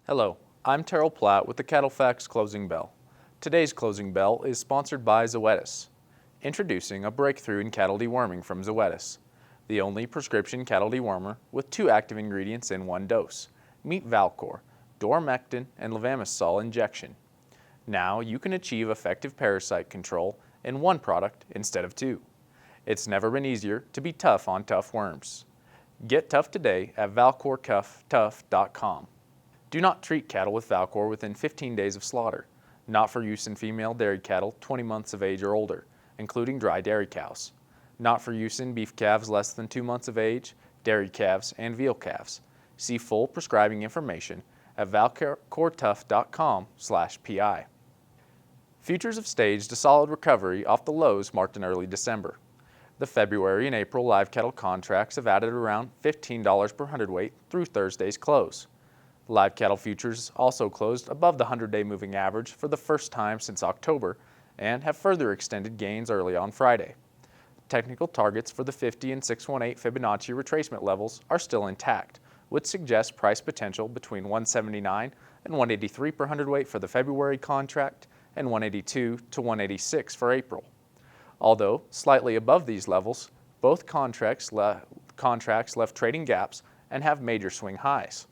Hello, I'm Terrel Platt with the CattleFax Closing Bell. Today's Closing Bell is sponsored by Zoetis. Introducing a breakthrough in cattle deworming from Zoetis, the only prescription cattle dewormer with 2 active ingredients in 1 dose. Meet Valcor, Dormectin, and Levamisole injection. Now you can achieve effective parasite control in 1 product instead of 2. It's never been easier to be tough on tough worms. Get tough today at valcortough.com. Do not treat cattle with Valcor within 15 days of slaughter, not for use in female dairy cattle 20 months of age or older, including dry dairy cows. Not for use in beef calves less than 2 months of age, dairy calves, and veal calves. See full prescribing information at valcortough.com/PI. Futures have staged a solid recovery off the lows marked in early December. The February and April live cattle contracts have added around $15 per hundredweight through Thursday's close. Live cattle futures also closed above the 100-day moving average for the first time since October and have further extended gains early on Friday. Technical targets for the 50 and 618 Fibonacci retracement levels are still intact, which suggests price potential between 179 and 183 per hundredweight for the February contract and 182 to 186 for April. Although slightly above these levels, both contracts left trading gaps and have major swing highs.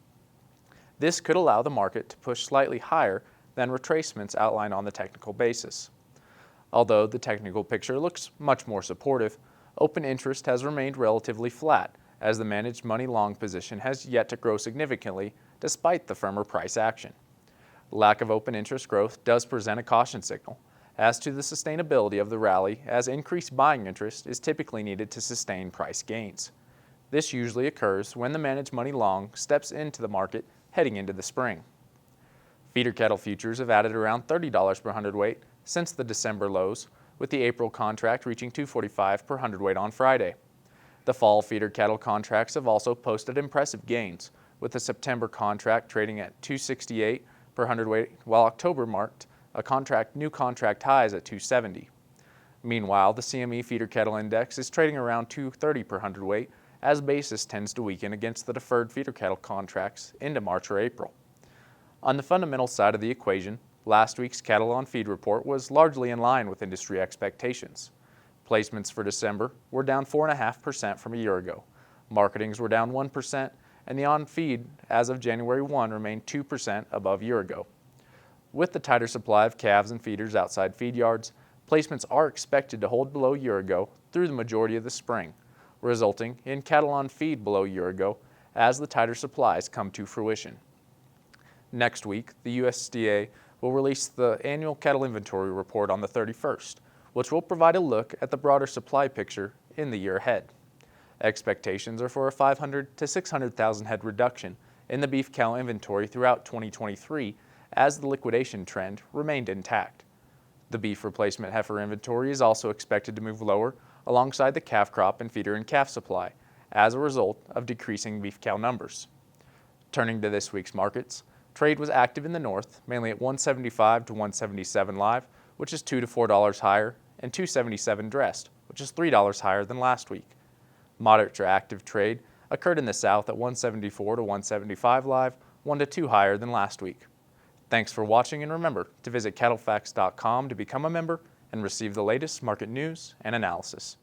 This could allow the market to push slightly higher than retracements outlined on the technical basis. Although the technical picture looks much more supportive, open interest has remained relatively flat as the managed money long position has yet to grow significantly despite the firmer price action. Lack of open interest growth does present a caution signal as to the sustainability of the rally, as increased buying interest is typically needed to sustain price gains. This usually occurs when the managed money long steps into the market heading into the spring. Feeder cattle futures have added around $30 per hundredweight since the December lows, with the April contract reaching $245 per hundredweight on Friday. The fall feeder cattle contracts have also posted impressive gains, with the September contract trading at $268 per hundredweight, while October marked new contract highs at $270. Meanwhile, the CME feeder cattle index is trading around $230 per hundredweight, as basis tends to weaken against the deferred feeder cattle contracts into March or April. On the fundamental side of the equation, last week's cattle on feed report was largely in line with industry expectations. Placements for December were down 4.5% from a year ago. Marketings were down 1%, and the on-feed as of January 1 remained 2% above year ago. With the tighter supply of calves and feeders outside feed yards, placements are expected to hold below year ago through the majority of the spring, resulting in cattle on feed below year ago as the tighter supplies come to fruition. Next week, the USDA will release the annual cattle inventory report on the 31st, which will provide a look at the broader supply picture in the year ahead. Expectations are for a 500 to 600,000 head reduction in the beef cow inventory throughout 2023 as the liquidation trend remained intact. The beef replacement heifer inventory is also expected to move lower alongside the calf crop and feeder and calf supply as a result of decreasing beef cow numbers. Turning to this week's markets, trade was active in the north, mainly at 175 to 177 live, which is $2 to $4 higher, and 277 dressed, which is $3 higher than last week. Moderate to active trade occurred in the south at 174 to 175 live, 1 to 2 higher than last week. Thanks for watching, and remember to visit CattleFax.com to become a member and receive the latest market news and analysis.